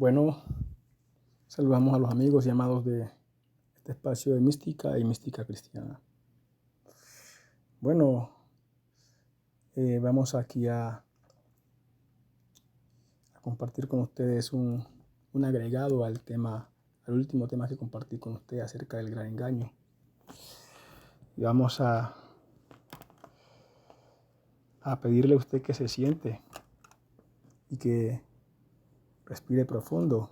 Bueno, saludamos a los amigos y amados de este espacio de mística y mística cristiana. Bueno, vamos aquí a compartir con ustedes un agregado al último tema que compartí con ustedes acerca del gran engaño. Y vamos a pedirle a usted que se siente y que respire profundo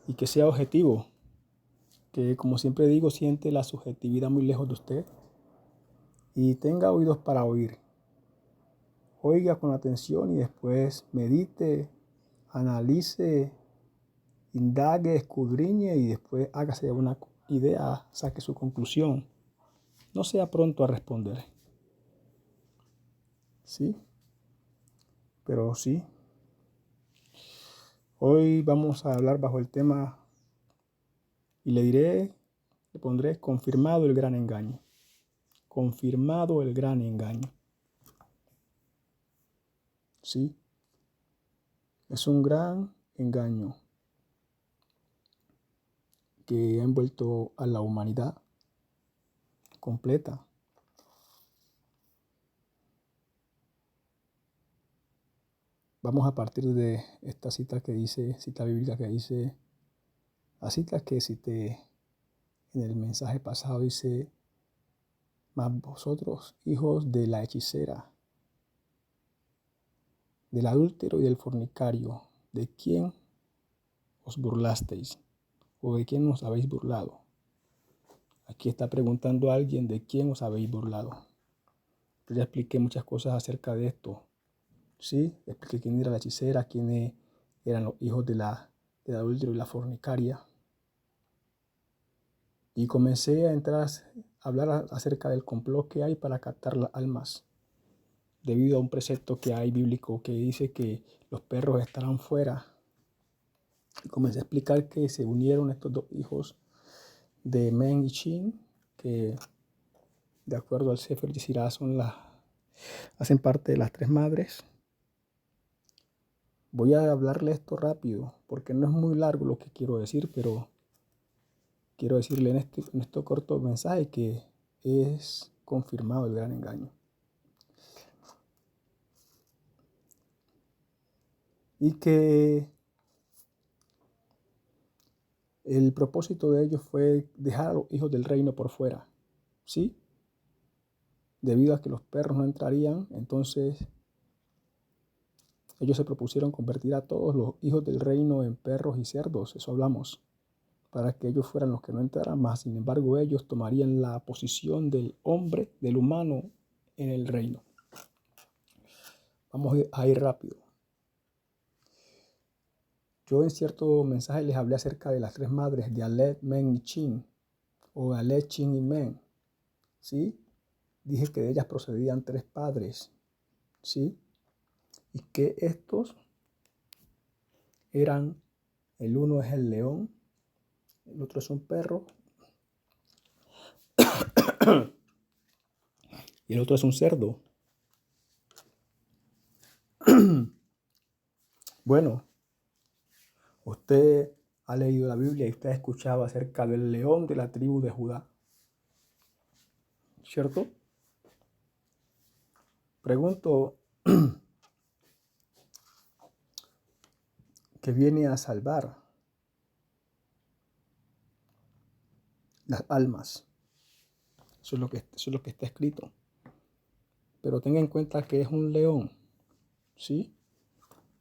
y que sea objetivo, que como siempre digo, siente la subjetividad muy lejos de usted y tenga oídos para oír. Oiga con atención y después medite, analice, indague, escudriñe y después hágase una idea, saque su conclusión. No sea pronto a responder. ¿Sí? Pero sí. Hoy vamos a hablar bajo el tema y le pondré confirmado el gran engaño. Confirmado el gran engaño. ¿Sí? Es un gran engaño que ha envuelto a la humanidad completa. Vamos a partir de esta cita bíblica que dice, la cita que cité en el mensaje pasado dice, mas vosotros, hijos de la hechicera, del adúltero y del fornicario, ¿de quién os burlasteis? ¿O de quién os habéis burlado? Aquí está preguntando a alguien de quién os habéis burlado. Yo ya expliqué muchas cosas acerca de esto. Sí, expliqué quién era la hechicera, quiénes eran los hijos del adúltero y la fornicaria. Y comencé a hablar acerca del complot que hay para captar las almas, debido a un precepto que hay bíblico que dice que los perros estarán fuera. Y comencé a explicar que se unieron estos dos hijos de Men y Chin, que de acuerdo al Sefer Yetzirah hacen parte de las tres madres. Voy a hablarle esto rápido, porque no es muy largo lo que quiero decir, pero quiero decirle en este corto mensaje que es confirmado el gran engaño. Y que el propósito de ellos fue dejar a los hijos del reino por fuera, ¿sí? Debido a que los perros no entrarían, entonces ellos se propusieron convertir a todos los hijos del reino en perros y cerdos, eso hablamos, para que ellos fueran los que no entraran más. Sin embargo, ellos tomarían la posición del hombre, del humano en el reino. Vamos a ir rápido. Yo en cierto mensaje les hablé acerca de las tres madres de Aleph, Men y Chin, o Aleph, Chin y Men, ¿sí? Dije que de ellas procedían tres padres, ¿sí? Y que estos eran, el uno es el león, el otro es un perro y el otro es un cerdo. Bueno, usted ha leído la Biblia y usted ha escuchado acerca del león de la tribu de Judá, ¿cierto? Pregunto, que viene a salvar las almas. Eso es lo que está escrito. Pero tenga en cuenta que es un león, ¿sí?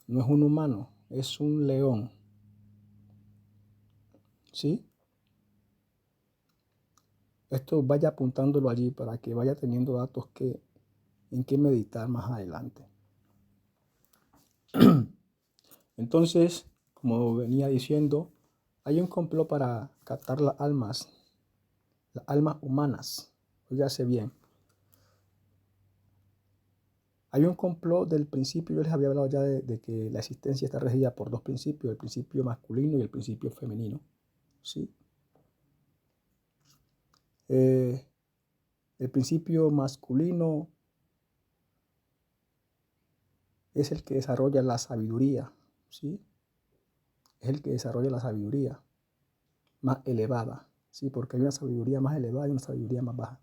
No es un humano, es un león, ¿sí? Esto vaya apuntándolo allí para que vaya teniendo datos en que meditar más adelante. Entonces, como venía diciendo, hay un complot para captar las almas humanas. Óigase bien. Hay un complot del principio, yo les había hablado ya de que la existencia está regida por dos principios, el principio masculino y el principio femenino, ¿sí? El principio masculino es el que desarrolla la sabiduría, ¿sí? es el que desarrolla la sabiduría más elevada, ¿sí? Porque hay una sabiduría más elevada y una sabiduría más baja.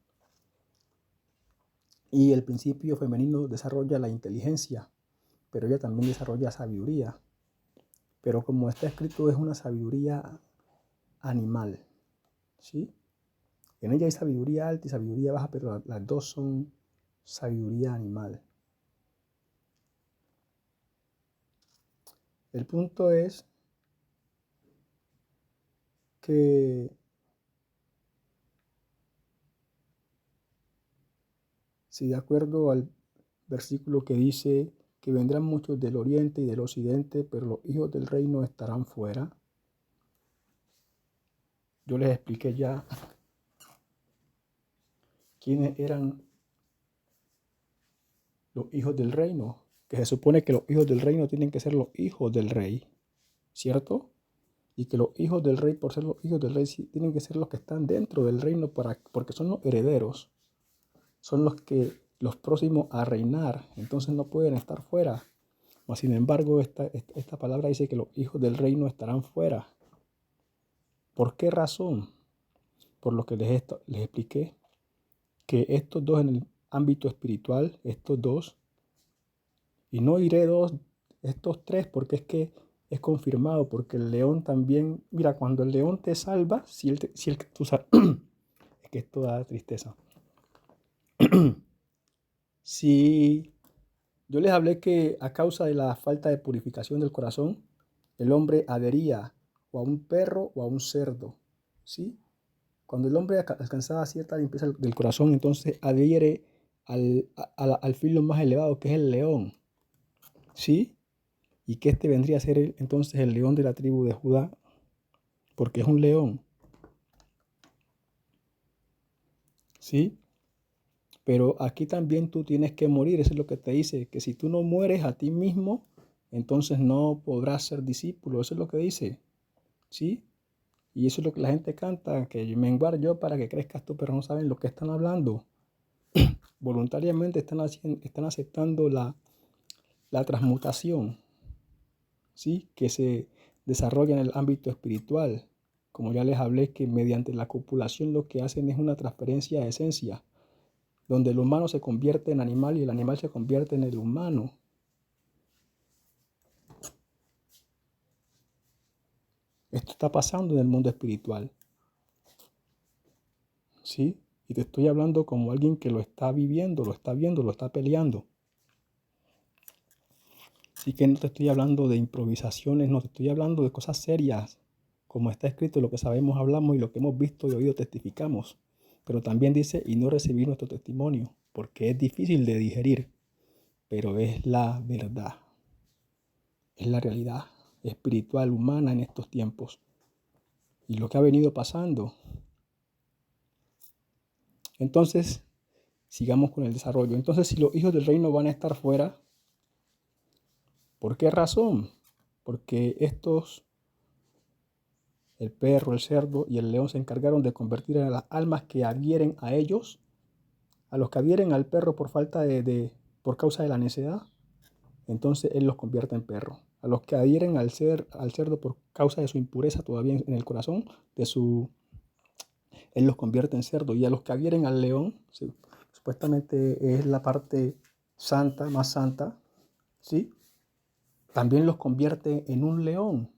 Y el principio femenino desarrolla la inteligencia, pero ella también desarrolla sabiduría. Pero como está escrito, es una sabiduría animal, ¿sí? En ella hay sabiduría alta y sabiduría baja, pero las dos son sabiduría animal. El punto es que si de acuerdo al versículo que dice que vendrán muchos del oriente y del occidente, pero los hijos del reino estarán fuera, yo les expliqué ya quiénes eran los hijos del reino, que se supone que los hijos del reino tienen que ser los hijos del rey, ¿cierto? Y que los hijos del rey, por ser los hijos del rey, tienen que ser los que están dentro del reino porque son los herederos, son los próximos a reinar, entonces no pueden estar fuera. Mas, sin embargo, esta palabra dice que los hijos del reino estarán fuera. ¿Por qué razón? Por lo que les expliqué, que estos dos en el ámbito espiritual, estos dos, y no diré dos, estos tres, porque es que es confirmado, porque el león también, mira, cuando el león te salva, tú sabes, es que esto da tristeza. Si yo les hablé que a causa de la falta de purificación del corazón, el hombre adhería o a un perro o a un cerdo, ¿sí? Cuando el hombre alcanzaba cierta limpieza del corazón, entonces adhiere al filo más elevado, que es el león, ¿sí? Y que este vendría a ser entonces el león de la tribu de Judá, porque es un león, ¿sí? Pero aquí también tú tienes que morir, eso es lo que te dice, que si tú no mueres a ti mismo, entonces no podrás ser discípulo, eso es lo que dice, ¿sí? Y eso es lo que la gente canta, que menguar yo para que crezcas tú, pero no saben lo que están hablando. Voluntariamente están aceptando la transmutación, ¿sí? Que se desarrolla en el ámbito espiritual. Como ya les hablé, que mediante la copulación lo que hacen es una transferencia de esencia, donde el humano se convierte en animal y el animal se convierte en el humano. Esto está pasando en el mundo espiritual, ¿sí? Y te estoy hablando como alguien que lo está viviendo, lo está viendo, lo está peleando. Así que no te estoy hablando de improvisaciones, no te estoy hablando de cosas serias. Como está escrito, lo que sabemos hablamos y lo que hemos visto y oído testificamos. Pero también dice, y no recibir nuestro testimonio, porque es difícil de digerir, pero es la verdad. Es la realidad espiritual, humana en estos tiempos. Y lo que ha venido pasando. Entonces, sigamos con el desarrollo. Entonces, si los hijos del reino van a estar fuera, ¿por qué razón? Porque el perro, el cerdo y el león se encargaron de convertir a las almas que adhieren a ellos, a los que adhieren al perro por causa de la necedad, entonces él los convierte en perro. A los que adhieren al cerdo por causa de su impureza todavía en el corazón, él los convierte en cerdo. Y a los que adhieren al león, sí, supuestamente es la parte santa, más santa, ¿sí? También los convierte en un león.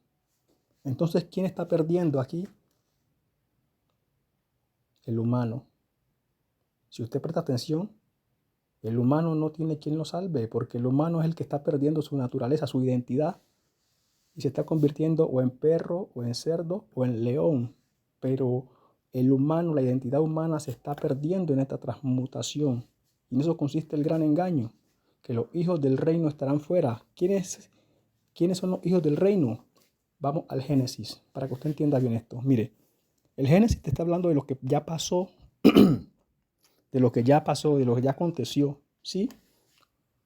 Entonces, ¿quién está perdiendo aquí? El humano. Si usted presta atención, el humano no tiene quien lo salve, porque el humano es el que está perdiendo su naturaleza, su identidad, y se está convirtiendo o en perro, o en cerdo, o en león. Pero el humano, la identidad humana se está perdiendo en esta transmutación. Y en eso consiste el gran engaño, que los hijos del reino estarán fuera. ¿Quiénes son los hijos del reino? Vamos al Génesis, para que usted entienda bien esto. Mire, el Génesis te está hablando de lo que ya pasó, de lo que ya pasó, de lo que ya aconteció, ¿sí?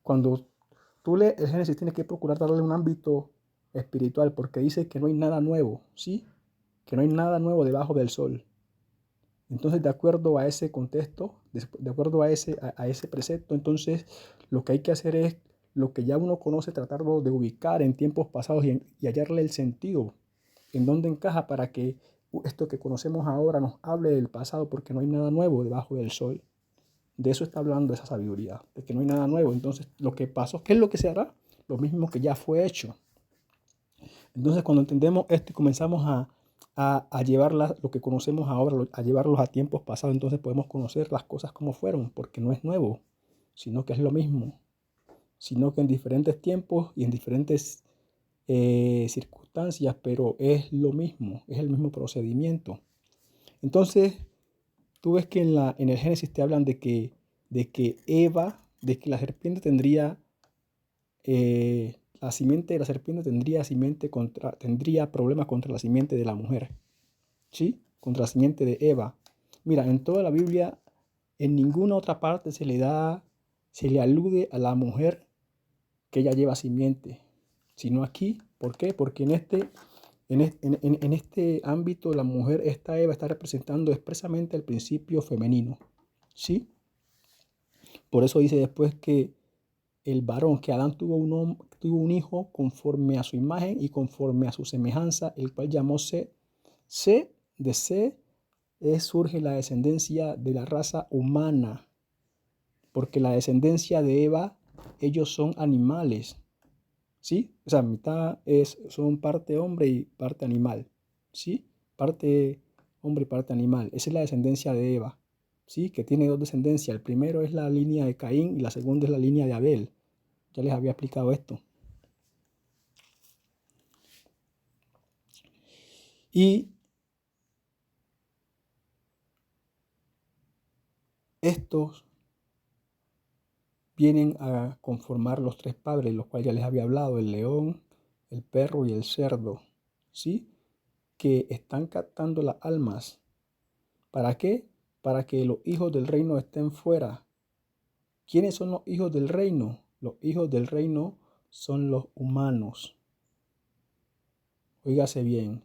Cuando tú lees el Génesis tienes que procurar darle un ámbito espiritual, porque dice que no hay nada nuevo, ¿sí? Que no hay nada nuevo debajo del sol. Entonces, de acuerdo a ese contexto, de acuerdo a ese precepto, entonces lo que hay que hacer es lo que ya uno conoce, tratarlo de ubicar en tiempos pasados y hallarle el sentido, ¿En dónde encaja para que esto que conocemos ahora nos hable del pasado? Porque no hay nada nuevo debajo del sol. De eso está hablando esa sabiduría, de que no hay nada nuevo. Entonces, lo que pasó, ¿qué es lo que se hará? Lo mismo que ya fue hecho. Entonces, cuando entendemos esto y comenzamos a llevar lo que conocemos ahora, a llevarlos a tiempos pasados, entonces podemos conocer las cosas como fueron, porque no es nuevo, sino que es lo mismo, sino que en diferentes tiempos y en diferentes circunstancias, pero es lo mismo, es el mismo procedimiento. Entonces, tú ves que en el Génesis te hablan de que Eva, de que la serpiente tendría la simiente de la serpiente tendría problemas contra la simiente de la mujer, ¿sí? Contra la simiente de Eva. Mira, en toda la Biblia, en ninguna otra parte se le alude a la mujer que ella lleva simiente, sino aquí. ¿Por qué? Porque en este ámbito la mujer, esta Eva, está representando expresamente el principio femenino, ¿sí? Por eso dice después que el varón, que Adán tuvo un hijo conforme a su imagen y conforme a su semejanza, el cual llamó Set. Set, de Set, surge la descendencia de la raza humana, porque la descendencia de Eva, ellos son animales, ¿sí? O sea, son parte hombre y parte animal, ¿sí? Parte hombre y parte animal. Esa es la descendencia de Eva, ¿sí? Que tiene dos descendencias. El primero es la línea de Caín y la segunda es la línea de Abel. Ya les había explicado esto. Y estos vienen a conformar los tres padres, los cuales ya les había hablado, el león, el perro y el cerdo, ¿sí? Que están captando las almas. ¿Para qué? Para que los hijos del reino estén fuera. ¿Quiénes son los hijos del reino? Los hijos del reino son los humanos. Óigase bien,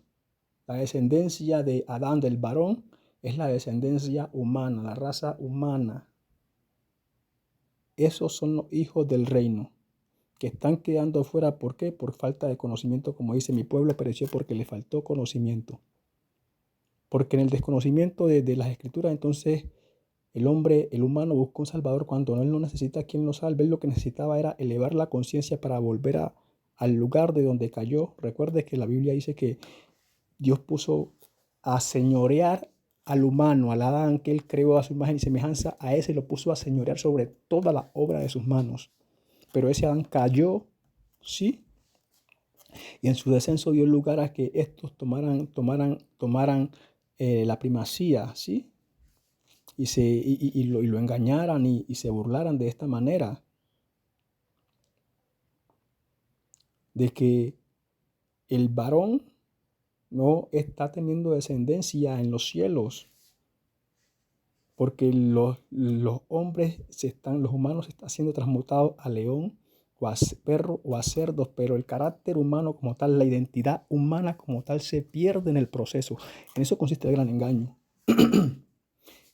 la descendencia de Adán, del varón, es la descendencia humana, la raza humana. Esos son los hijos del reino, que están quedando fuera. ¿Por qué? Por falta de conocimiento, como dice, mi pueblo pereció porque le faltó conocimiento. Porque en el desconocimiento de las escrituras, entonces el hombre, el humano, busca un salvador cuando él no necesita quien lo salve. Él lo que necesitaba era elevar la conciencia para volver al lugar de donde cayó. Recuerde que la Biblia dice que Dios puso a señorear al humano, al Adán que él creó a su imagen y semejanza, a ese lo puso a señorear sobre toda la obra de sus manos. Pero ese Adán cayó, ¿sí? Y en su descenso dio lugar a que estos tomaran la primacía, ¿sí? Y lo engañaran y se burlaran de esta manera, de que el varón no está teniendo descendencia en los cielos, porque los hombres los humanos se están siendo transmutados a león o a perro o a cerdos, pero el carácter humano como tal, la identidad humana como tal se pierde en el proceso. En eso consiste el gran engaño.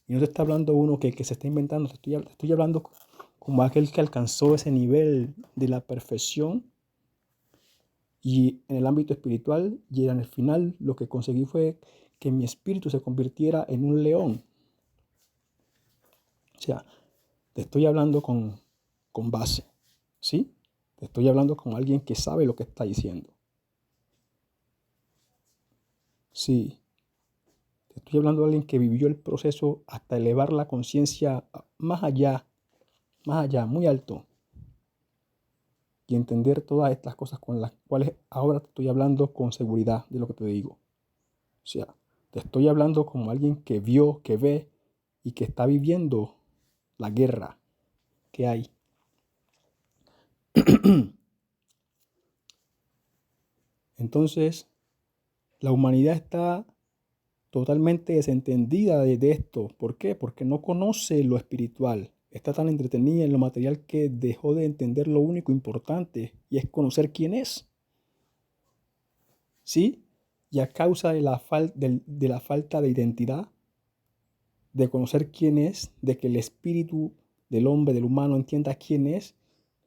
Y no te está hablando uno que se está inventando, te estoy hablando como aquel que alcanzó ese nivel de la perfección y en el ámbito espiritual, y en el final lo que conseguí fue que mi espíritu se convirtiera en un león. O sea, te estoy hablando con base, ¿sí? Te estoy hablando con alguien que sabe lo que está diciendo. Sí, te estoy hablando de alguien que vivió el proceso hasta elevar la conciencia más allá, muy alto, y entender todas estas cosas con las cuales ahora te estoy hablando con seguridad de lo que te digo. O sea, te estoy hablando como alguien que vio, que ve y que está viviendo la guerra que hay. Entonces, la humanidad está totalmente desentendida de esto. ¿Por qué? Porque no conoce lo espiritual. Está tan entretenida en lo material que dejó de entender lo único importante, y es conocer quién es. ¿Sí? Y a causa de la falta de identidad, de conocer quién es, de que el espíritu del hombre, del humano, entienda quién es,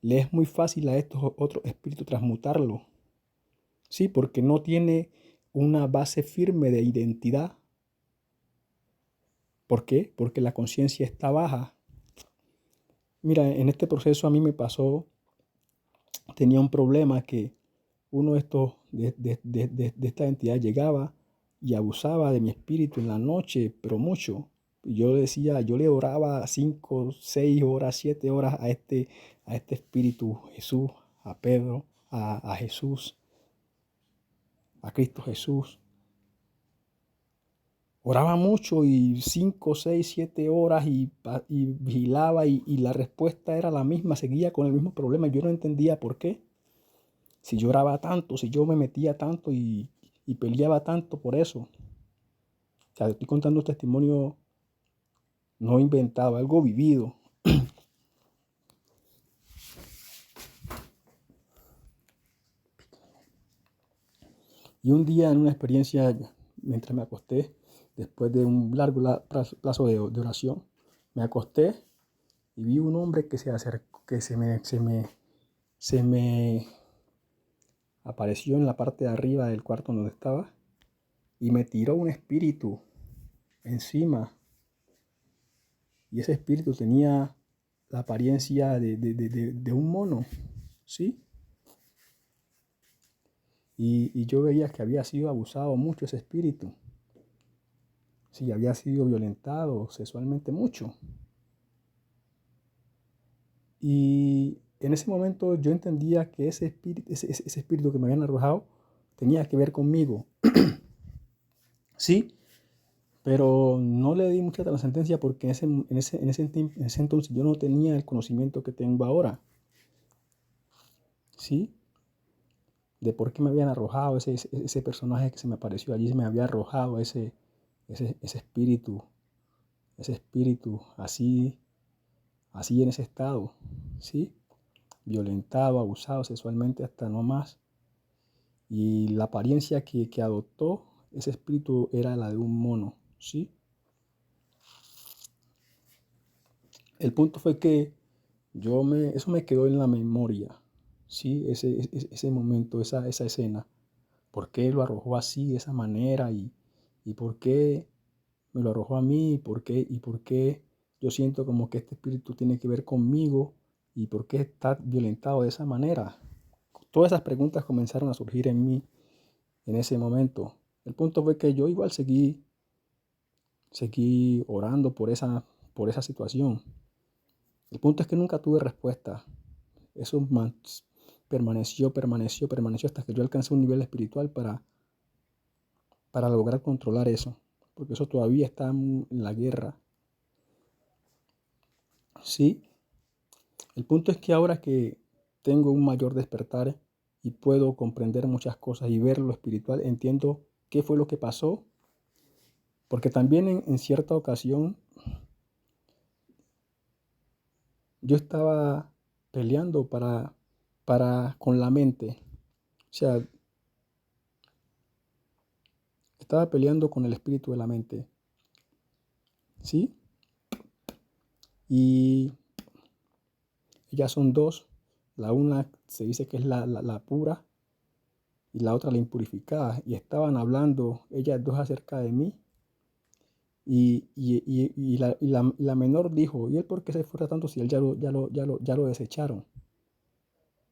le es muy fácil a estos otros espíritus transmutarlo. Sí, porque no tiene una base firme de identidad. ¿Por qué? Porque la conciencia está baja. Mira, en este proceso a mí me pasó, tenía un problema que uno de esta entidad llegaba y abusaba de mi espíritu en la noche, pero mucho. Yo decía, yo le oraba 5, 6 horas, 7 horas a este espíritu Jesús, a Pedro, a Jesús, a Cristo Jesús. Oraba mucho y 5, 6, 7 horas y vigilaba y la respuesta era la misma, seguía con el mismo problema. Yo no entendía por qué. Si yo oraba tanto, si yo me metía tanto y peleaba tanto por eso. O sea, estoy contando un testimonio no inventado, algo vivido. Y un día en una experiencia, mientras me acosté, después de un largo plazo de oración, me acosté y vi un hombre que se acercó, que se me apareció en la parte de arriba del cuarto donde estaba y me tiró un espíritu encima. Y ese espíritu tenía la apariencia de un mono, ¿sí? Y yo veía que había sido abusado mucho ese espíritu. Sí, había sido violentado sexualmente mucho. Y en ese momento yo entendía que ese espíritu que me habían arrojado tenía que ver conmigo. Sí, pero no le di mucha trascendencia porque en ese entonces yo no tenía el conocimiento que tengo ahora. ¿Sí? De por qué me habían arrojado ese personaje que se me apareció allí, se me había arrojado ese espíritu así en ese estado, ¿sí? Violentado, abusado sexualmente hasta no más. Y la apariencia que adoptó ese espíritu era la de un mono, ¿sí? El punto fue que eso me quedó en la memoria, ¿sí? Ese momento, esa escena. ¿Por qué lo arrojó así, de esa manera? ¿Y por qué me lo arrojó a mí? ¿Por qué yo siento como que este espíritu tiene que ver conmigo? ¿Y por qué está violentado de esa manera? Todas esas preguntas comenzaron a surgir en mí en ese momento. El punto fue que yo igual seguí orando por esa situación. El punto es que nunca tuve respuesta. Eso permaneció hasta que yo alcancé un nivel espiritual para lograr controlar eso. Porque eso todavía está en la guerra. Sí, el punto es que ahora que tengo un mayor despertar y puedo comprender muchas cosas y ver lo espiritual, entiendo qué fue lo que pasó. Porque también en cierta ocasión yo estaba peleando con la mente. O sea, estaba peleando con el espíritu de la mente. ¿Sí? Y ellas son dos. La una se dice que es la pura y la otra la impurificada. Y estaban hablando ellas dos acerca de mí. Y la menor dijo, ¿y él por qué se esfuerza tanto si él ya lo desecharon?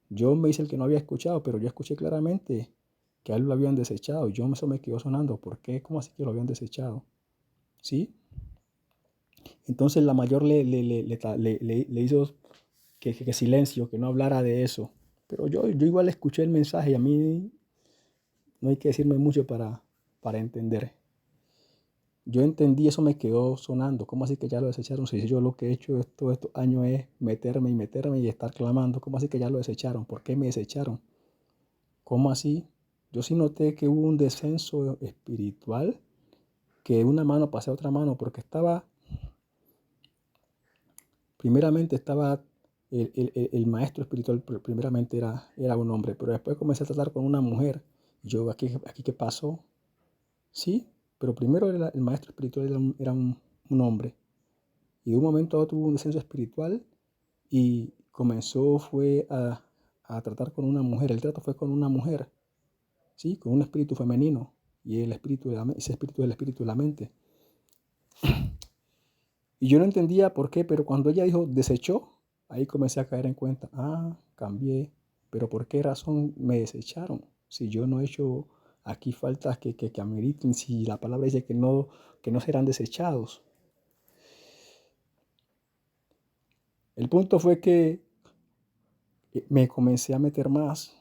Yo me hice el que no había escuchado, pero yo escuché claramente que a él lo habían desechado. Eso me quedó sonando. ¿Por qué? ¿Cómo así que lo habían desechado? ¿Sí? Entonces la mayor le hizo que silencio, que no hablara de eso. Pero yo igual escuché el mensaje y a mí no hay que decirme mucho para entender. Yo entendí, eso me quedó sonando. ¿Cómo así que ya lo desecharon? Si yo lo que he hecho estos años es meterme y estar clamando. ¿Cómo así que ya lo desecharon? ¿Por qué me desecharon? ¿Cómo así? Yo sí noté que hubo un descenso espiritual, que de una mano pasé a otra mano, porque primeramente estaba el maestro espiritual, primeramente era un hombre, pero después comencé a tratar con una mujer. Yo, aquí ¿qué pasó? Sí, pero primero el maestro espiritual era un hombre. Y de un momento a otro tuvo un descenso espiritual y fue a tratar con una mujer. El trato fue con una mujer, ¿sí? Con un espíritu femenino. y el espíritu de ese espíritu es el espíritu de la mente. Y yo no entendía por qué, pero cuando ella dijo desechó, ahí comencé a caer en cuenta, cambié, pero ¿por qué razón me desecharon? Si yo no he hecho aquí faltas que ameriten, si la palabra dice que no serán desechados. El punto fue que me comencé a meter más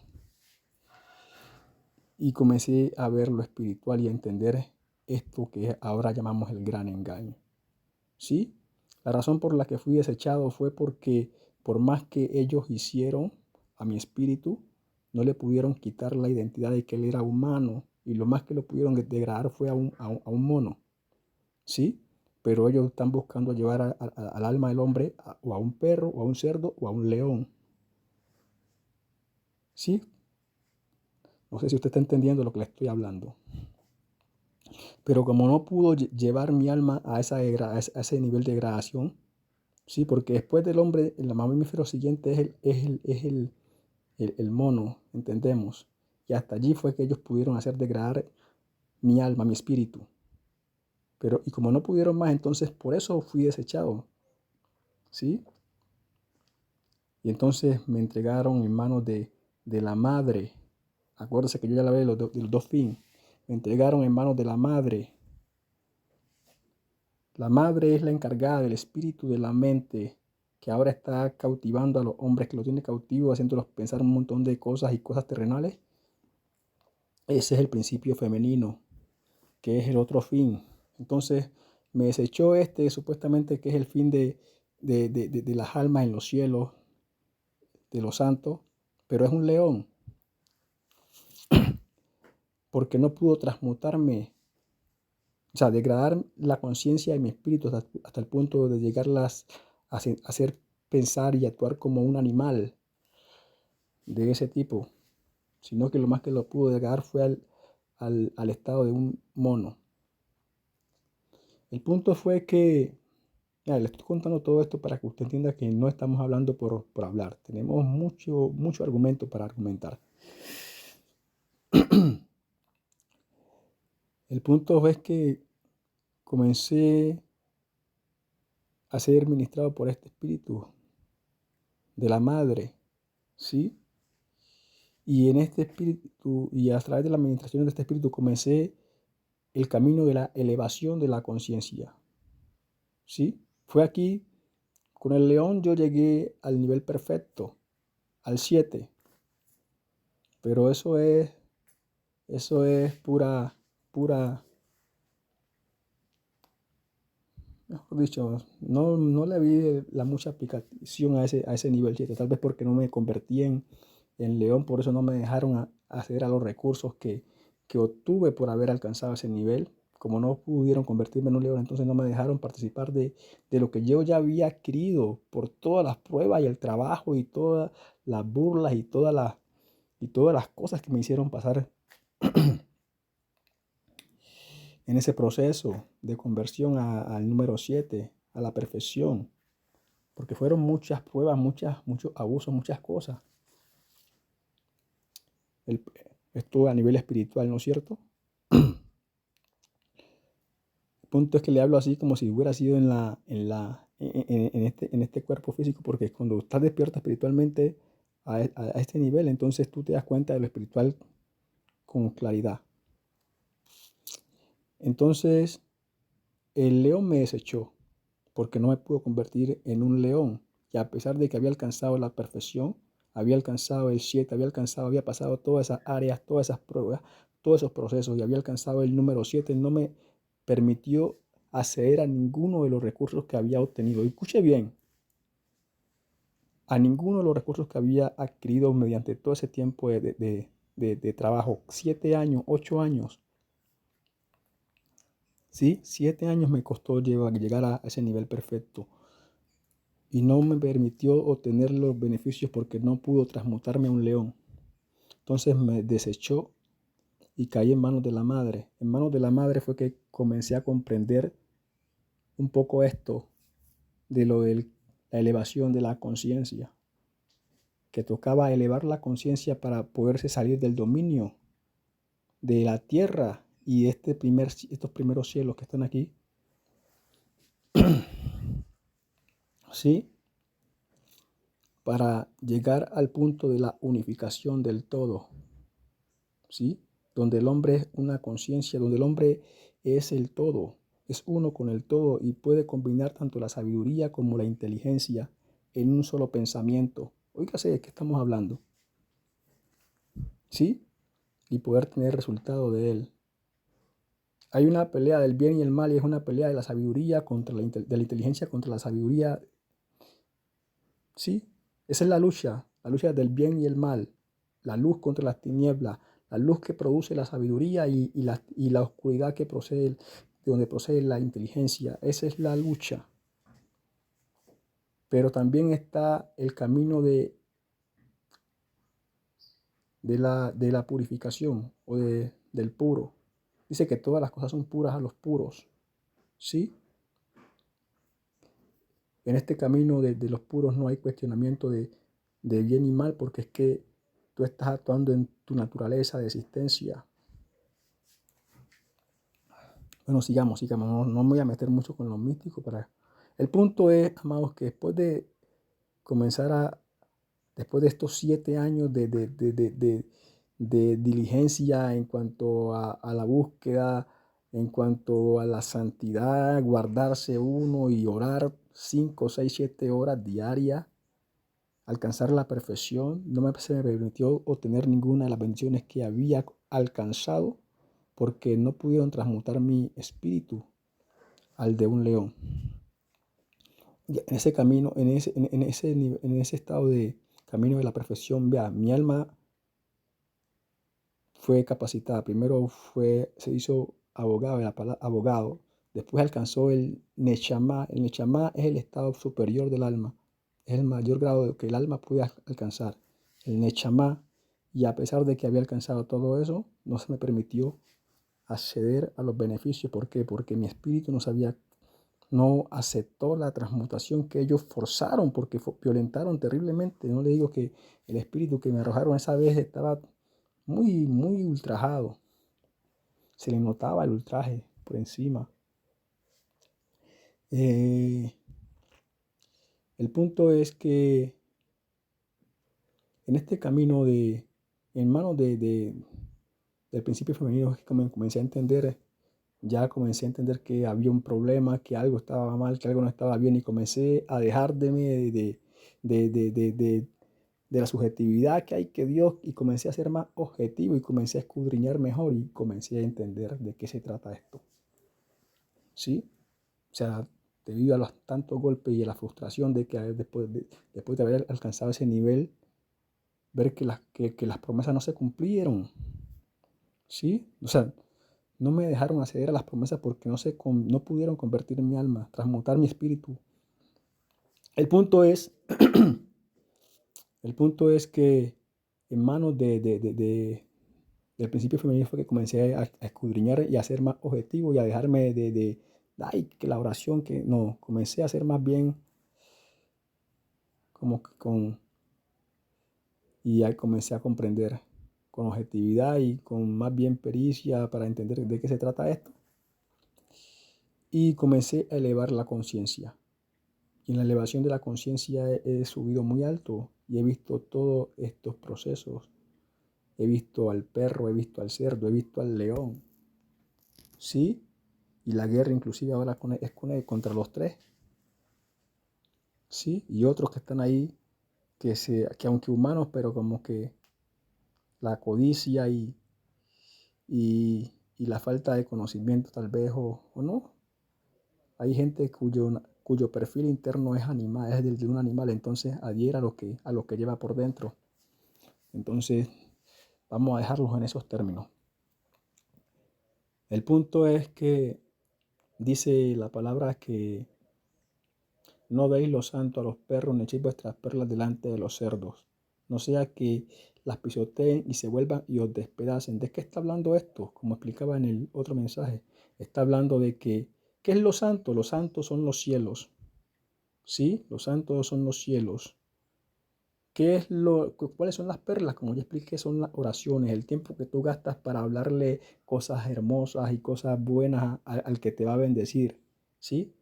y comencé a ver lo espiritual y a entender esto que ahora llamamos el gran engaño. ¿Sí? La razón por la que fui desechado fue porque por más que ellos hicieron a mi espíritu, no le pudieron quitar la identidad de que él era humano y lo más que lo pudieron degradar fue a un mono. ¿Sí? Pero ellos están buscando llevar al alma del hombre o a un perro o a un cerdo o a un león. ¿Sí? No sé si usted está entendiendo lo que le estoy hablando. Pero como no pudo llevar mi alma a ese nivel de degradación, sí, porque después del hombre, el mamífero siguiente es el mono, entendemos. Y hasta allí fue que ellos pudieron hacer degradar mi alma, mi espíritu. Y como no pudieron más, entonces por eso fui desechado, ¿sí? Y entonces me entregaron en manos de la madre. Acuérdese que yo ya la hablé de los dos fines. Me entregaron en manos de la madre. La madre es la encargada del espíritu de la mente que ahora está cautivando a los hombres, que los tiene cautivos, haciéndolos pensar un montón de cosas y cosas terrenales. Ese es el principio femenino, que es el otro fin. Entonces me desechó supuestamente que es el fin de las almas en los cielos, de los santos, pero es un león, porque no pudo transmutarme, o sea, degradar la conciencia de mi espíritu hasta el punto de llegarlas a hacer pensar y actuar como un animal de ese tipo, sino que lo más que lo pudo degradar fue al estado de un mono. El punto fue que, le estoy contando todo esto para que usted entienda que no estamos hablando por hablar, tenemos mucho argumento para argumentar. El punto es que comencé a ser ministrado por este espíritu de la madre, ¿sí? Y en este espíritu, y a través de la administración de este espíritu, comencé el camino de la elevación de la conciencia, ¿sí? Fue aquí, con el león yo llegué al nivel perfecto, al 7, pero eso es pura, mejor dicho, no le vi la mucha aplicación a ese nivel 7, tal vez porque no me convertí en león, por eso no me dejaron acceder a los recursos que obtuve por haber alcanzado ese nivel. Como no pudieron convertirme en un león, entonces no me dejaron participar de lo que yo ya había adquirido por todas las pruebas y el trabajo y todas las burlas y todas las cosas que me hicieron pasar en ese proceso de conversión al número 7, a la perfección. Porque fueron muchas pruebas, muchos abusos, muchas cosas. Esto a nivel espiritual, ¿no es cierto? El punto es que le hablo así como si hubiera sido en este cuerpo físico, porque cuando estás despierto espiritualmente a este nivel, entonces tú te das cuenta de lo espiritual con claridad. Entonces, el león me desechó porque no me pudo convertir en un león. Y a pesar de que había alcanzado la perfección, había alcanzado el 7, había pasado todas esas áreas, todas esas pruebas, todos esos procesos y había alcanzado el número 7, no me permitió acceder a ninguno de los recursos que había obtenido. Y escuche bien, a ninguno de los recursos que había adquirido mediante todo ese tiempo de trabajo, 7 años, 8 años. ¿Sí? 7 años me costó llegar a ese nivel perfecto. Y no me permitió obtener los beneficios porque no pudo transmutarme a un león. Entonces me desechó y caí en manos de la madre. En manos de la madre fue que comencé a comprender un poco esto de la elevación de la conciencia, que tocaba elevar la conciencia para poderse salir del dominio de la tierra y estos primeros cielos que están aquí, ¿sí? Para llegar al punto de la unificación del todo, ¿sí? Donde el hombre es una conciencia, donde el hombre es el todo, es uno con el todo y puede combinar tanto la sabiduría como la inteligencia en un solo pensamiento. Oígase de qué estamos hablando, ¿sí? Y poder tener resultado de él. Hay una pelea del bien y el mal y es una pelea de la sabiduría contra de la inteligencia contra la sabiduría, ¿sí? Esa es la lucha del bien y el mal, la luz contra las tinieblas, la luz que produce la sabiduría y la oscuridad que procede, de donde procede la inteligencia. Esa es la lucha. Pero también está el camino de la purificación o del puro. Dice que todas las cosas son puras a los puros, ¿sí? En este camino de los puros no hay cuestionamiento de bien y mal, porque es que tú estás actuando en tu naturaleza de existencia. Bueno, sigamos, no me voy a meter mucho con lo místico. El punto es, amados, que después de estos 7 años de diligencia en cuanto a la búsqueda, en cuanto a la santidad, guardarse uno y orar 5, 6, 7 horas diarias, alcanzar la perfección, se me permitió obtener ninguna de las bendiciones que había alcanzado porque no pudieron transmutar mi espíritu al de un león. Y en ese camino, en ese estado de camino de la perfección, vea, mi alma fue capacitada. Primero se hizo abogado, la palabra abogado. Después alcanzó el Neshama. El Neshama es el estado superior del alma. Es el mayor grado que el alma puede alcanzar. El Neshama. Y a pesar de que había alcanzado todo eso, no se me permitió acceder a los beneficios. ¿Por qué? Porque mi espíritu no aceptó la transmutación que ellos forzaron, porque violentaron terriblemente. No le digo que el espíritu que me arrojaron esa vez estaba muy, muy ultrajado. Se le notaba el ultraje por encima. El punto es que en este camino en manos del principio femenino, es que comencé a entender, ya comencé a entender que había un problema, que algo estaba mal, que algo no estaba bien, y comencé a dejar de la subjetividad que hay que Dios, y comencé a ser más objetivo y comencé a escudriñar mejor y comencé a entender de qué se trata esto. ¿Sí? O sea, debido a los tantos golpes y a la frustración de que después de haber alcanzado ese nivel, ver que las promesas no se cumplieron. ¿Sí? O sea, no me dejaron acceder a las promesas porque no pudieron convertir mi alma, transmutar mi espíritu. El punto es que en manos del principio femenino fue que comencé a escudriñar y a ser más objetivo y a dejarme que la oración, que no, comencé a ser más bien como que y ahí comencé a comprender con objetividad y con más bien pericia para entender de qué se trata esto. Y comencé a elevar la conciencia. Y en la elevación de la conciencia he subido muy alto y he visto todos estos procesos. He visto al perro, he visto al cerdo, he visto al león. ¿Sí? Y la guerra inclusive ahora es contra los tres. ¿Sí? Y otros que están ahí, que aunque humanos, pero como que la codicia y la falta de conocimiento tal vez, o no. Hay gente cuyo perfil interno es animal, es de un animal, entonces adhiere a lo que lleva por dentro. Entonces, vamos a dejarlos en esos términos. El punto es que dice la palabra que no deis lo santo a los perros, ni echéis vuestras perlas delante de los cerdos, no sea que las pisoteen y se vuelvan y os despedacen. ¿De qué está hablando esto? Como explicaba en el otro mensaje, está hablando de que, ¿qué es lo santo? Los santos son los cielos, ¿sí? Los santos son los cielos, ¿Cuáles son las perlas? Como ya expliqué, son las oraciones, el tiempo que tú gastas para hablarle cosas hermosas y cosas buenas al que te va a bendecir, ¿sí?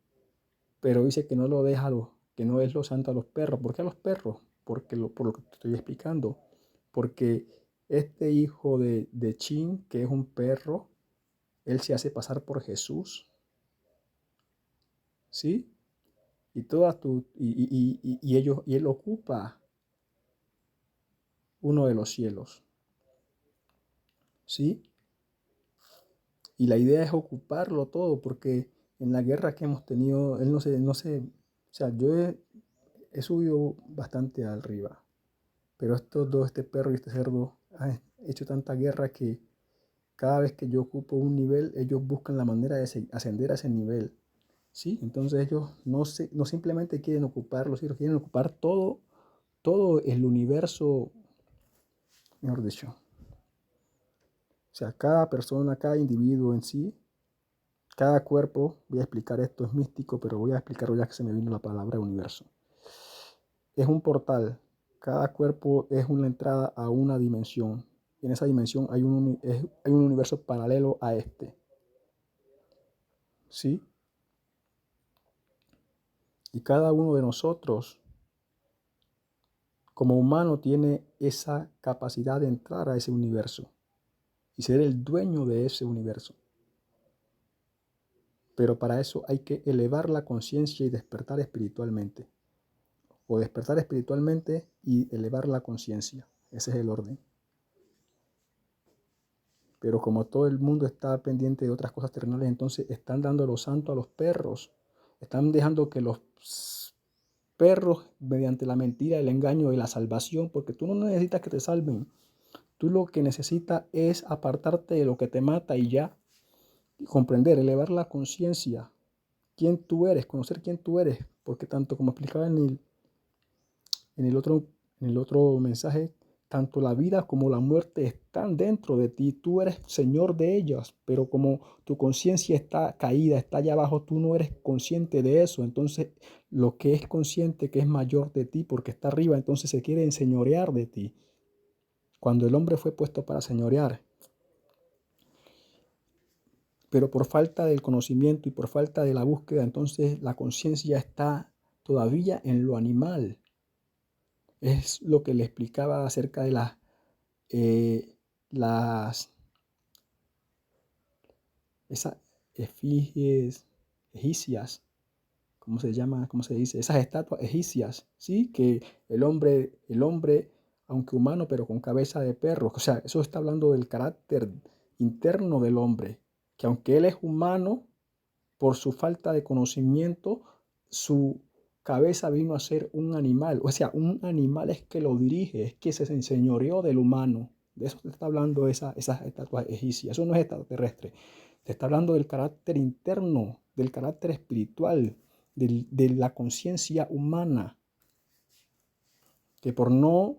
Pero dice que no lo deja que no es lo santo a los perros. ¿Por qué a los perros? Por lo que te estoy explicando. Porque este hijo de Chin, que es un perro, él se hace pasar por Jesús, ¿sí? Y él ocupa uno de los cielos, ¿sí? Y la idea es ocuparlo todo, porque en la guerra que hemos tenido, él o sea, he subido bastante arriba, pero estos dos, este perro y este cerdo, han hecho tanta guerra que cada vez que yo ocupo un nivel, ellos buscan la manera de ascender a ese nivel, ¿sí? Entonces ellos no simplemente quieren ocuparlo, sino quieren ocupar todo el universo, mejor dicho. O sea, cada persona, cada individuo en sí, cada cuerpo, voy a explicar esto, es místico, pero voy a explicarlo ya que se me vino la palabra universo. Es un portal, cada cuerpo es una entrada a una dimensión. Y en esa dimensión hay un universo paralelo a este, ¿sí? Y cada uno de nosotros, como humano, tiene esa capacidad de entrar a ese universo y ser el dueño de ese universo. Pero para eso hay que elevar la conciencia y despertar espiritualmente. O despertar espiritualmente y elevar la conciencia. Ese es el orden. Pero como todo el mundo está pendiente de otras cosas terrenales, entonces están dando lo santo a los perros. Están dejando que los perros, mediante la mentira, el engaño y la salvación, porque tú no necesitas que te salven. Tú lo que necesitas es apartarte de lo que te mata y ya. Y comprender, elevar la conciencia. Quién tú eres, conocer quién tú eres. Porque tanto como explicaba en el otro mensaje, tanto la vida como la muerte están dentro de ti. Tú eres señor de ellas, pero como tu conciencia está caída, está allá abajo, tú no eres consciente de eso. Entonces, lo que es consciente, que es mayor de ti, porque está arriba, entonces se quiere enseñorear de ti. Cuando el hombre fue puesto para señorear, pero por falta del conocimiento y por falta de la búsqueda, entonces la conciencia está todavía en lo animal. Es lo que le explicaba acerca de eh, las esas efigies egipcias, ¿cómo se llama? ¿Cómo se dice? Esas estatuas egipcias, ¿sí? Que el hombre, aunque humano, pero con cabeza de perro. O sea, eso está hablando del carácter interno del hombre, que aunque él es humano, por su falta de conocimiento, su cabeza vino a ser un animal. O sea, un animal es que lo dirige, es que se enseñoreó del humano. De eso se está hablando esas estatuas egipcias. Eso no es extraterrestre. Se está hablando del carácter interno, del carácter espiritual, de la conciencia humana, que por no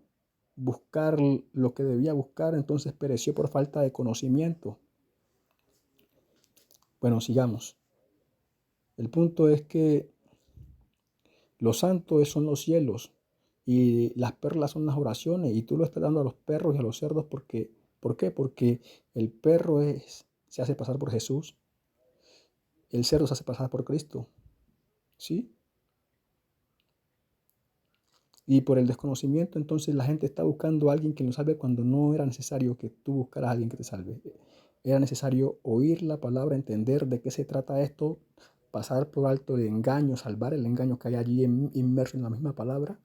buscar lo que debía buscar, entonces pereció por falta de conocimiento. Bueno, sigamos. El punto es que los santos son los cielos y las perlas son las oraciones y tú lo estás dando a los perros y a los cerdos porque, ¿por qué? Porque el perro se hace pasar por Jesús, el cerdo se hace pasar por Cristo, ¿sí? Y por el desconocimiento, entonces la gente está buscando a alguien que lo salve cuando no era necesario que tú buscaras a alguien que te salve. Era necesario oír la palabra, entender de qué se trata esto, pasar por alto el engaño, salvar el engaño que hay allí inmerso en la misma palabra.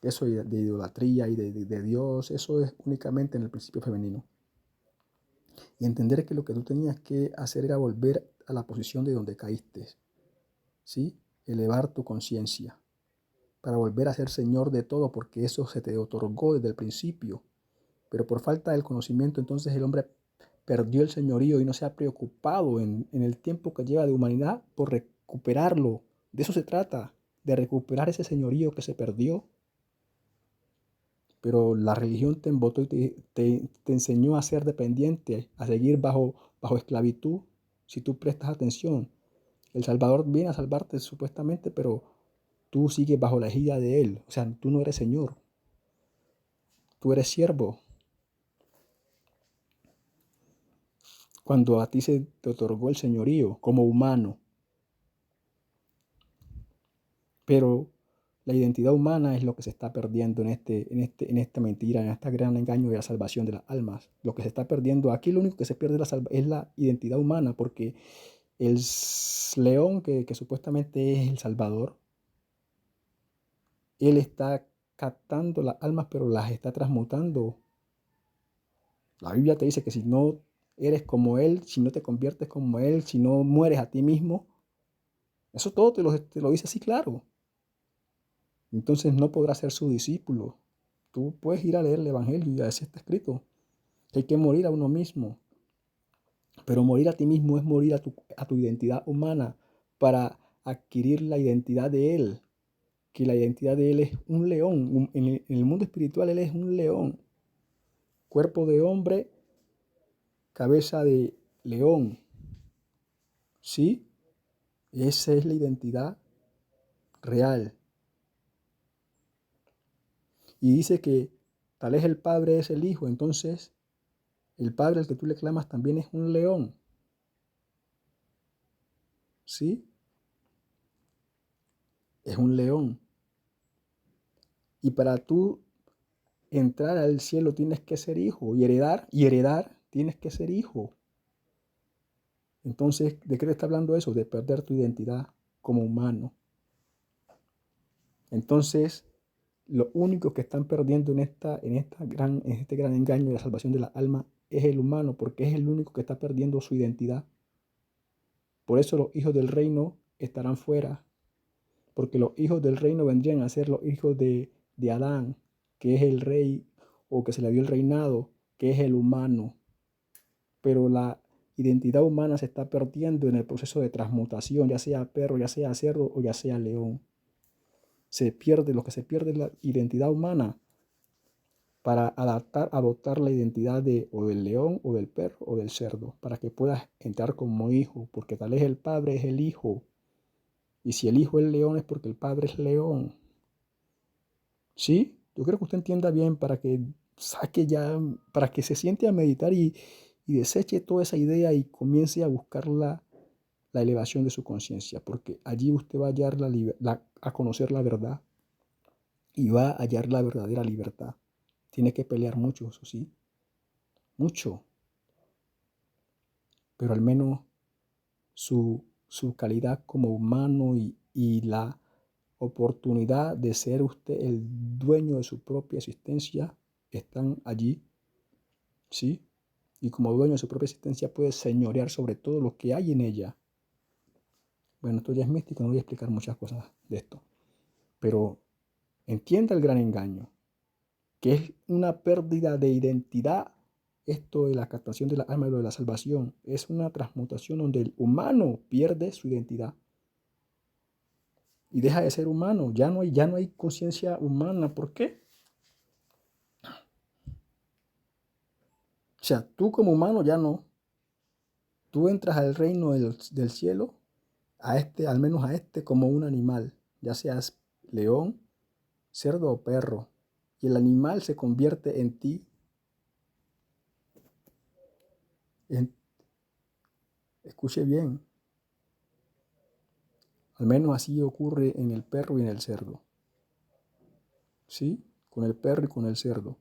Eso de idolatría y de Dios, eso es únicamente en el principio femenino. Y entender que lo que tú tenías que hacer era volver a la posición de donde caíste, ¿sí? Elevar tu conciencia para volver a ser señor de todo, porque eso se te otorgó desde el principio. Pero por falta del conocimiento, entonces el hombre perdió el señorío y no se ha preocupado en el tiempo que lleva de humanidad por recuperarlo. De eso se trata, de recuperar ese señorío que se perdió. Pero la religión te embotó y te enseñó a ser dependiente, a seguir bajo esclavitud, si tú prestas atención. El Salvador viene a salvarte supuestamente, pero tú sigues bajo la ejida de Él. O sea, tú no eres Señor, tú eres siervo. Cuando a ti se te otorgó el señorío como humano, pero la identidad humana es lo que se está perdiendo en esta mentira, en este gran engaño de la salvación de las almas. Lo que se está perdiendo aquí, lo único que se pierde es la identidad humana, porque el león que supuestamente es el Salvador, él está captando las almas, pero las está transmutando. La Biblia te dice que si no eres como Él, si no te conviertes como Él, si no mueres a ti mismo, eso todo te lo dice así claro. Entonces no podrás ser su discípulo. Tú puedes ir a leer el Evangelio y así está escrito. Que hay que morir a uno mismo. Pero morir a ti mismo es morir a tu identidad humana para adquirir la identidad de Él. Que la identidad de Él es un león. En el mundo espiritual Él es un león. Cuerpo de hombre, cabeza de león. ¿Sí? Esa es la identidad real. Y dice que tal es el Padre es el Hijo. Entonces, el Padre al que tú le clamas también es un león. ¿Sí? Es un león. Y para tú entrar al cielo tienes que ser hijo. Y heredar tienes que ser hijo. Entonces, ¿de qué te está hablando eso? De perder tu identidad como humano. Entonces, lo único que están perdiendo en este gran engaño de la salvación de la alma es el humano, porque es el único que está perdiendo su identidad. Por eso los hijos del reino estarán fuera, porque los hijos del reino vendrían a ser los hijos de Adán, que es el rey, o que se le dio el reinado, que es el humano. Pero la identidad humana se está perdiendo en el proceso de transmutación, ya sea perro, ya sea cerdo o ya sea león. Lo que se pierde es la identidad humana para adoptar la identidad o del león o del perro o del cerdo, para que puedas entrar como hijo, porque tal es el padre, es el hijo. Y si el hijo es león es porque el padre es león. ¿Sí? Yo creo que usted entienda bien para que saque ya, para que se siente a meditar y deseche toda esa idea y comience a buscar la elevación de su conciencia, porque allí usted va a hallar a conocer la verdad y va a hallar la verdadera libertad. Tiene que pelear mucho, eso sí, mucho, pero al menos su calidad como humano y la oportunidad de ser usted el dueño de su propia existencia están allí, ¿sí? Y como dueño de su propia existencia puede señorear sobre todo lo que hay en ella. Bueno, esto ya es místico, no voy a explicar muchas cosas de esto, pero entienda el gran engaño, que es una pérdida de identidad. Esto de la captación de la alma y lo de la salvación es una transmutación donde el humano pierde su identidad y deja de ser humano. Ya no hay conciencia humana. ¿Por qué? O sea, tú como humano ya no. Tú entras al reino del cielo, al menos a este, como un animal, ya seas león, cerdo o perro. Y el animal se convierte en ti. Escuche bien, al menos así ocurre en el perro y en el cerdo. ¿Sí? Con el perro y con el cerdo.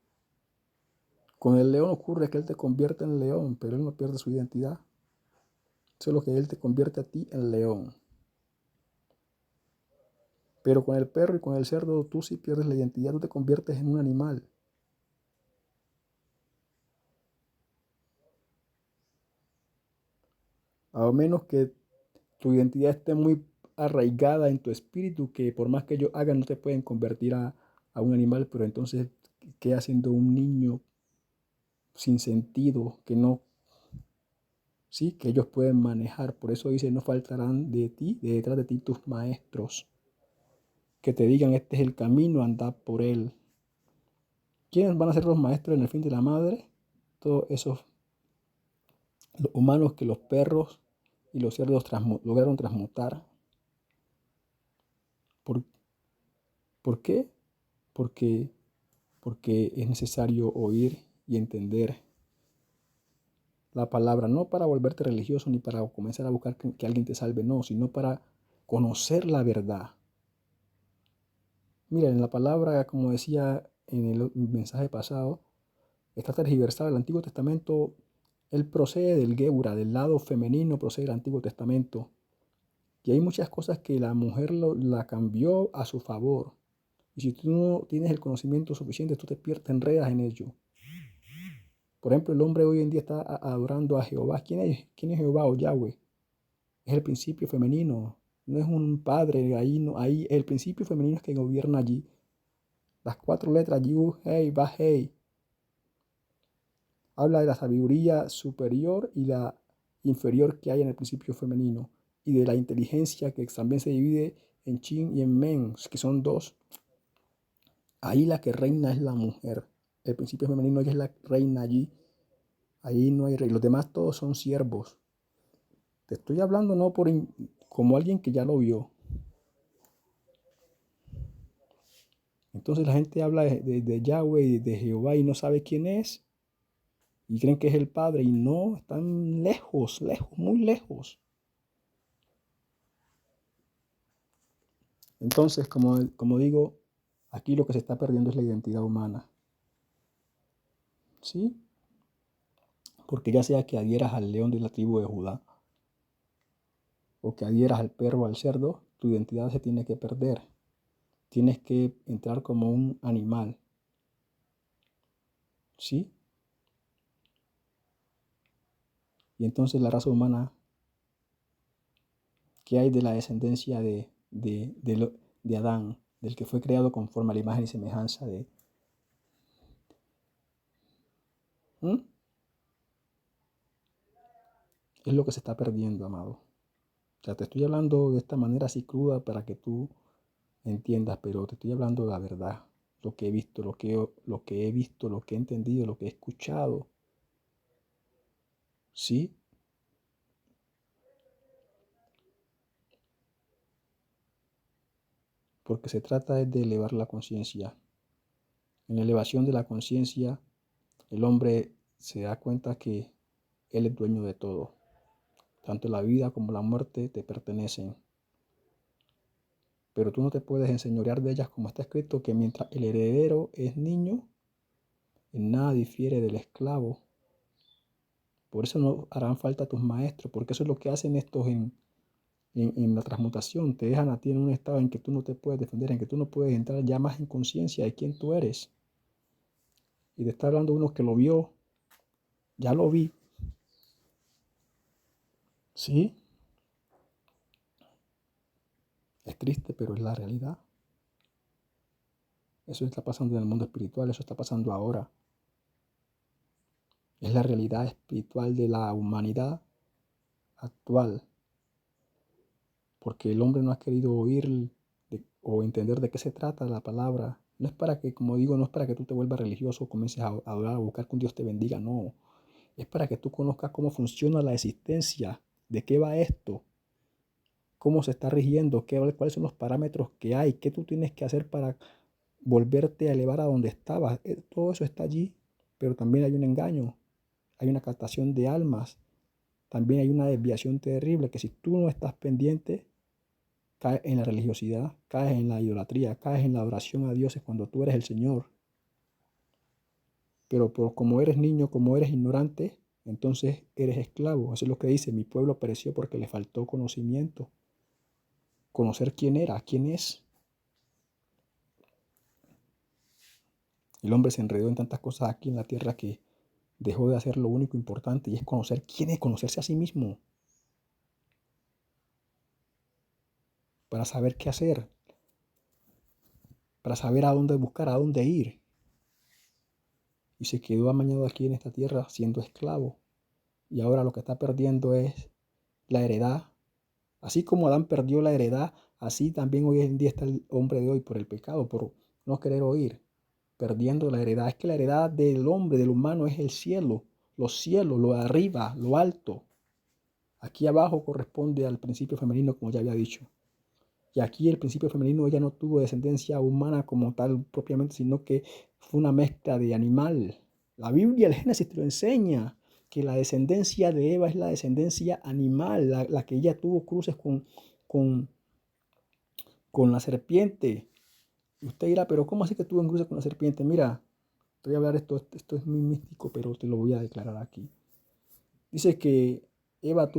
Con el león ocurre que él te convierte en león, pero él no pierde su identidad. Solo que él te convierte a ti en león. Pero con el perro y con el cerdo tú sí pierdes la identidad, tú te conviertes en un animal. A menos que tu identidad esté muy arraigada en tu espíritu, que por más que ellos hagan no te pueden convertir a un animal, pero entonces queda siendo un niño sin sentido, que no, sí, que ellos pueden manejar. Por eso dice, no faltarán de detrás de ti tus maestros, que te digan, este es el camino, anda por él. ¿Quiénes van a ser los maestros en el fin de la madre? Todos esos los humanos que los perros y los cerdos lograron transmutar. ¿Por, ¿Por qué? Porque, porque es necesario oír y entender la palabra, no para volverte religioso ni para comenzar a buscar que alguien te salve, no, sino para conocer la verdad. Mira, en la palabra, como decía en el mensaje pasado, está tergiversado. El Antiguo Testamento, él procede del Gébura, del lado femenino procede el Antiguo Testamento. Y hay muchas cosas que la mujer la cambió a su favor. Y si tú no tienes el conocimiento suficiente, tú te enredas en ello. Por ejemplo, el hombre hoy en día está adorando a Jehová. ¿Quién es Jehová o Yahweh? Es el principio femenino. No es un padre. Ahí, no, ahí el principio femenino es que gobierna allí. Las 4 letras, Yu, Hey, Ba, Hey, habla de la sabiduría superior y la inferior que hay en el principio femenino. Y de la inteligencia que también se divide en Chin y en Men, que son dos. Ahí la que reina es la mujer. El principio femenino, ella es la reina allí. Ahí no hay rey. Los demás todos son siervos. Te estoy hablando no como alguien que ya lo vio. Entonces la gente habla de Yahweh y de Jehová y no sabe quién es. Y creen que es el Padre. Y no, están lejos, lejos, muy lejos. Entonces, como digo, aquí lo que se está perdiendo es la identidad humana. ¿Sí? Porque ya sea que adhieras al león de la tribu de Judá o que adhieras al perro o al cerdo, tu identidad se tiene que perder. Tienes que entrar como un animal. ¿Sí? Y entonces la raza humana, ¿qué hay de la descendencia de Adán, del que fue creado conforme a la imagen y semejanza de... ¿Mm? Es lo que se está perdiendo, amado. O sea, te estoy hablando de esta manera así cruda para que tú entiendas, pero te estoy hablando de la verdad, lo que he visto, lo que he visto, lo que he entendido, lo que he escuchado. ¿Sí? Porque se trata de elevar la conciencia. En la elevación de la conciencia, el hombre se da cuenta que él es dueño de todo. Tanto la vida como la muerte te pertenecen. Pero tú no te puedes enseñorear de ellas, como está escrito, que mientras el heredero es niño, en nada difiere del esclavo. Por eso no harán falta tus maestros, porque eso es lo que hacen estos en la transmutación. Te dejan a ti en un estado en que tú no te puedes defender, en que tú no puedes entrar ya más en conciencia de quién tú eres. Y te está hablando uno que lo vio, ya lo vi. Sí, es triste, pero es la realidad. Eso está pasando en el mundo espiritual, eso está pasando ahora. Es la realidad espiritual de la humanidad actual. Porque el hombre no ha querido oír o entender de qué se trata la palabra. No es para que, como digo, no es para que tú te vuelvas religioso o comiences a adorar, a buscar que un Dios te bendiga, no. Es para que tú conozcas cómo funciona la existencia, de qué va esto, cómo se está rigiendo, cuáles son los parámetros que hay, qué tú tienes que hacer para volverte a elevar a donde estabas. Todo eso está allí, pero también hay un engaño, hay una captación de almas, también hay una desviación terrible que si tú no estás pendiente, caes en la religiosidad, caes en la idolatría, caes en la adoración a dioses cuando tú eres el Señor. Pero como eres niño, como eres ignorante, entonces eres esclavo. Eso es lo que dice, mi pueblo pereció porque le faltó conocimiento. Conocer quién era, quién es. El hombre se enredó en tantas cosas aquí en la tierra que dejó de hacer lo único importante y es conocer quién es, conocerse a sí mismo. Para saber qué hacer, para saber a dónde buscar, a dónde ir. Y se quedó amañado aquí en esta tierra siendo esclavo. Y ahora lo que está perdiendo es la heredad. Así como Adán perdió la heredad, así también hoy en día está el hombre de hoy por el pecado, por no querer oír, perdiendo la heredad. Es que la heredad del hombre, del humano, es el cielo, los cielos, lo de arriba, lo alto. Aquí abajo corresponde al principio femenino, como ya había dicho. Y aquí el principio femenino, ella no tuvo descendencia humana como tal propiamente, sino que fue una mezcla de animal. La Biblia, el Génesis te lo enseña, que la descendencia de Eva es la descendencia animal, la que ella tuvo cruces con, con la serpiente. Y usted dirá, pero ¿cómo así que tuvo un cruce con la serpiente? Mira, te voy a hablar esto es muy místico, pero te lo voy a declarar aquí. Dice que Adán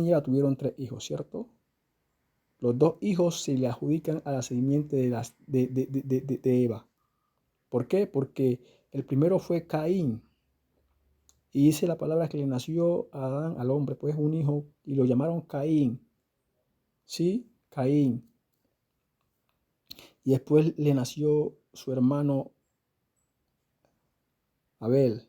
y Eva tuvieron 3 hijos, ¿cierto? Los 2 hijos se le adjudican a la simiente de Eva. ¿Por qué? Porque el primero fue Caín. Y dice la palabra que le nació a Adán, al hombre, pues un hijo, y lo llamaron Caín. ¿Sí? Caín. Y después le nació su hermano Abel.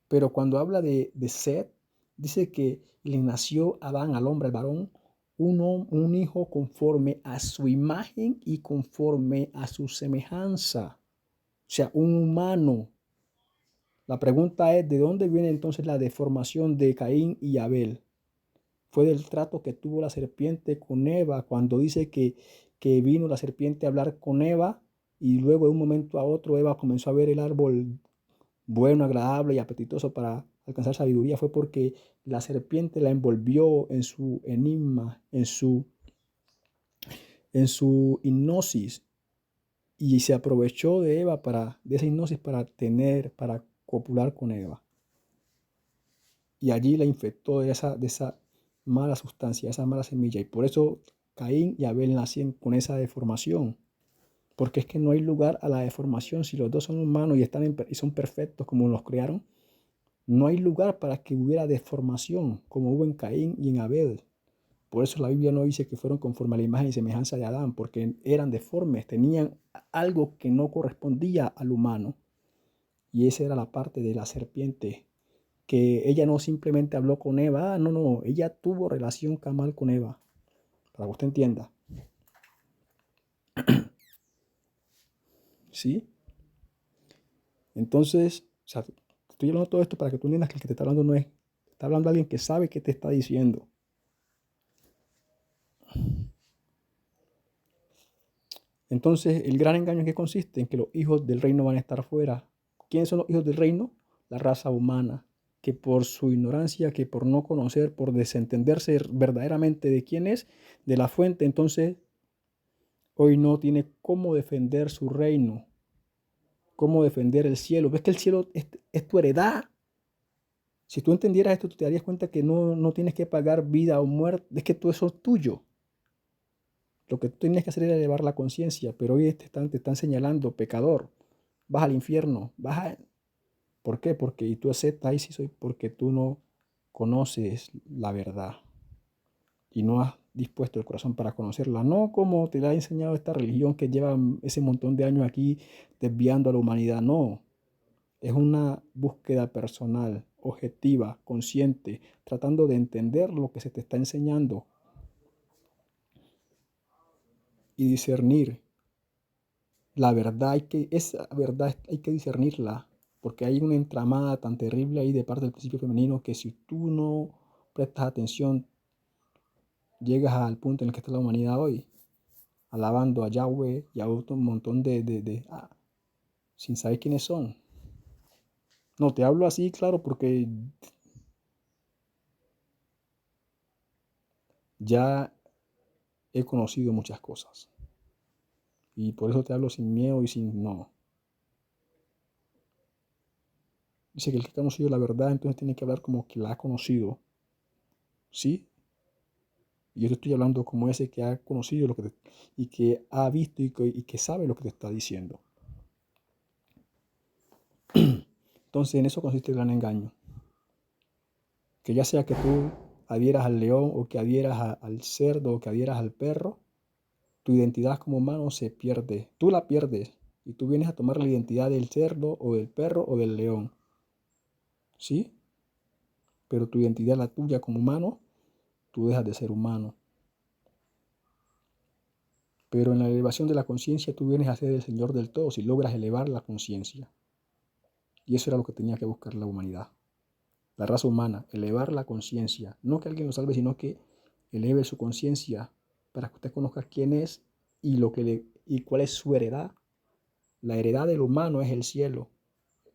Pero cuando habla de Set, dice que le nació a Adán, al hombre, al varón, un hijo conforme a su imagen y conforme a su semejanza. O sea, un humano. La pregunta es, ¿de dónde viene entonces la deformación de Caín y Abel? Fue del trato que tuvo la serpiente con Eva, cuando dice que vino la serpiente a hablar con Eva y luego de un momento a otro Eva comenzó a ver el árbol bueno, agradable y apetitoso para alcanzar sabiduría. Fue porque la serpiente la envolvió en su enigma, en su hipnosis, y se aprovechó de Eva de esa hipnosis para copular con Eva. Y allí la infectó de esa mala sustancia, esa mala semilla. Y por eso Caín y Abel nacen con esa deformación. Porque es que no hay lugar a la deformación. Si los dos son humanos y son perfectos como los crearon, no hay lugar para que hubiera deformación como hubo en Caín y en Abel. Por eso la Biblia no dice que fueron conforme a la imagen y semejanza de Adán, porque eran deformes, tenían algo que no correspondía al humano. Y esa era la parte de la serpiente, que ella no simplemente habló con Eva, no, ella tuvo relación camal con Eva, para que usted entienda. ¿Sí? Entonces, o sea, estoy hablando de todo esto para que tú entiendas que el que te está hablando no es, está hablando alguien que sabe qué te está diciendo. Entonces, el gran engaño en qué consiste en que los hijos del reino van a estar fuera. ¿Quiénes son los hijos del reino? La raza humana, que por su ignorancia, que por no conocer, por desentenderse verdaderamente de quién es, de la fuente, entonces hoy no tiene cómo defender su reino, cómo defender el cielo. ¿Ves que el cielo es tu heredad? Si tú entendieras esto, tú te darías cuenta que no tienes que pagar vida o muerte, es que todo eso es tuyo. Lo que tú tienes que hacer es elevar la conciencia, pero hoy te están señalando, pecador, vas al infierno, ¿Por qué? Porque y tú aceptas, ahí sí soy, porque tú no conoces la verdad y no has dispuesto el corazón para conocerla. No como te la ha enseñado esta religión que lleva ese montón de años aquí desviando a la humanidad, no. Es una búsqueda personal, objetiva, consciente, tratando de entender lo que se te está enseñando y discernir. La verdad esa verdad hay que discernirla, porque hay una entramada tan terrible ahí de parte del principio femenino que si tú no prestas atención, llegas al punto en el que está la humanidad hoy, alabando a Yahweh y a otro montón sin saber quiénes son. No, te hablo así, claro, porque ya he conocido muchas cosas. Y por eso te hablo sin miedo y sin no. Dice que el que ha conocido la verdad, entonces tiene que hablar como que la ha conocido. ¿Sí? Y yo te estoy hablando como ese que ha conocido y que ha visto y que sabe lo que te está diciendo. Entonces en eso consiste el gran engaño. Que ya sea que tú adhieras al león o que adhieras al cerdo o que adhieras al perro, tu identidad como humano se pierde. Tú la pierdes y tú vienes a tomar la identidad del cerdo o del perro o del león. ¿Sí? Pero tu identidad, la tuya como humano, tú dejas de ser humano. Pero en la elevación de la conciencia tú vienes a ser el Señor del todo si logras elevar la conciencia. Y eso era lo que tenía que buscar la humanidad. La raza humana, elevar la conciencia. No que alguien lo salve, sino que eleve su conciencia para que usted conozca quién es y cuál es su heredad. La heredad del humano es el cielo,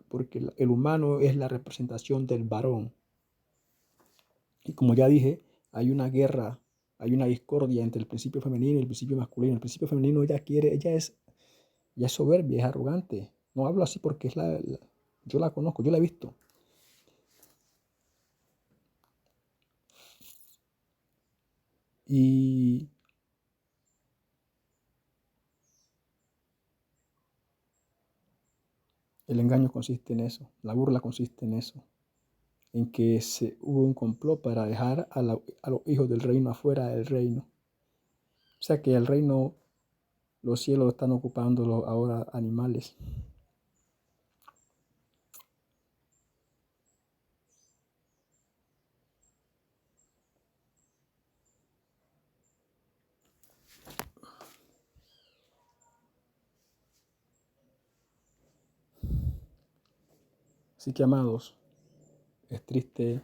porque el humano es la representación del varón. Y como ya dije, hay una guerra, hay una discordia entre el principio femenino y el principio masculino. El principio femenino ella es soberbia, es arrogante. No hablo así porque yo la conozco, yo la he visto. Y el engaño consiste en eso, la burla consiste en eso, en que hubo un complot para dejar a los hijos del reino afuera del reino. O sea que el reino, los cielos están ocupando ahora animales. Así que amados, es triste,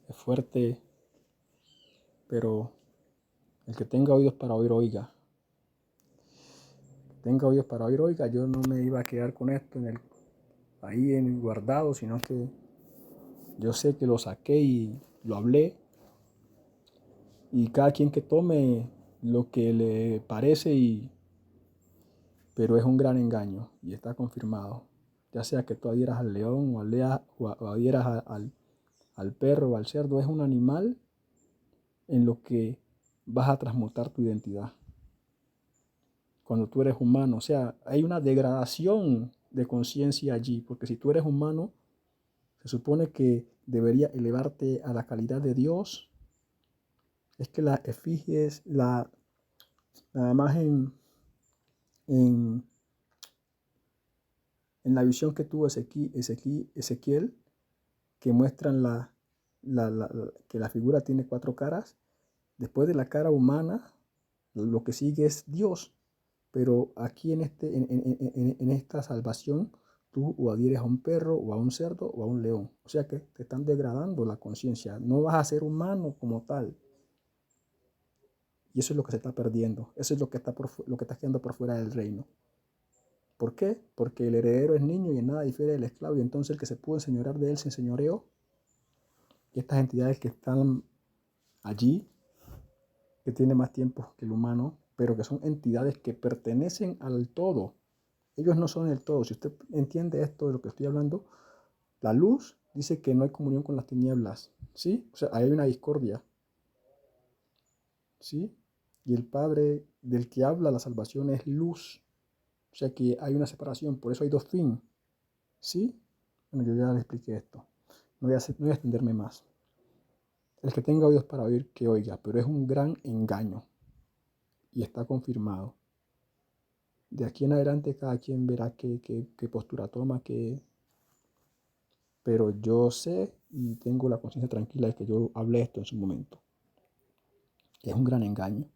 es fuerte, pero el que tenga oídos para oír, oiga. Tenga oídos para oír, oiga. Yo no me iba a quedar con esto ahí en el guardado, sino que yo sé que lo saqué y lo hablé. Y cada quien que tome lo que le parece, pero es un gran engaño y está confirmado. Ya sea que tú adhieras al león o adhieras al perro o al cerdo, es un animal en lo que vas a transmutar tu identidad. Cuando tú eres humano, o sea, hay una degradación de conciencia allí, porque si tú eres humano, se supone que debería elevarte a la calidad de Dios. Es que la efigies, nada más en la visión que tuvo Ezequiel, que muestran que la figura tiene 4 caras, después de la cara humana, lo que sigue es Dios. Pero aquí en esta salvación, tú o adhieres a un perro o a un cerdo o a un león. O sea que te están degradando la conciencia. No vas a ser humano como tal. Y eso es lo que se está perdiendo. Eso es lo que está quedando por fuera del reino. ¿Por qué? Porque el heredero es niño y en nada difiere del esclavo. Y entonces el que se pudo enseñorear de él se enseñoreó. Y estas entidades que están allí, que tienen más tiempo que el humano, pero que son entidades que pertenecen al todo. Ellos no son el todo. Si usted entiende esto de lo que estoy hablando, la luz dice que no hay comunión con las tinieblas, ¿sí? O sea, hay una discordia, ¿sí? Y el Padre del que habla la salvación es luz. O sea que hay una separación, por eso hay 2 fines, ¿sí? Bueno, yo ya le expliqué esto. No voy a extenderme más. El que tenga oídos para oír, que oiga, pero es un gran engaño y está confirmado. De aquí en adelante cada quien verá qué postura toma, pero yo sé y tengo la conciencia tranquila de que yo hablé esto en su momento. Es un gran engaño.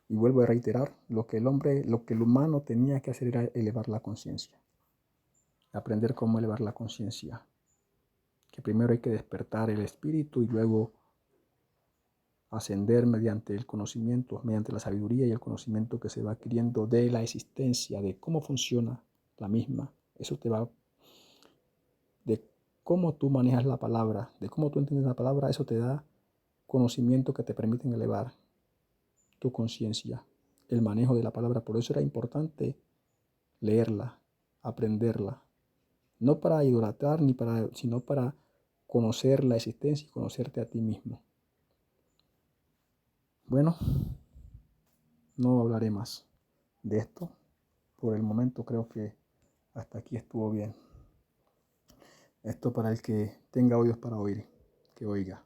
Y vuelvo a reiterar, lo que el humano tenía que hacer era elevar la conciencia. Aprender cómo elevar la conciencia. Que primero hay que despertar el espíritu y luego ascender mediante el conocimiento, mediante la sabiduría y el conocimiento que se va adquiriendo de la existencia, de cómo funciona la misma. Eso te va, de cómo tú manejas la palabra, de cómo tú entiendes la palabra, eso te da conocimiento que te permiten elevar tu conciencia, el manejo de la palabra. Por eso era importante leerla, aprenderla, no para idolatrar sino para conocer la existencia y conocerte a ti mismo. Bueno, no hablaré más de esto. Por el momento creo que hasta aquí estuvo bien. Esto para el que tenga oídos para oír, que oiga.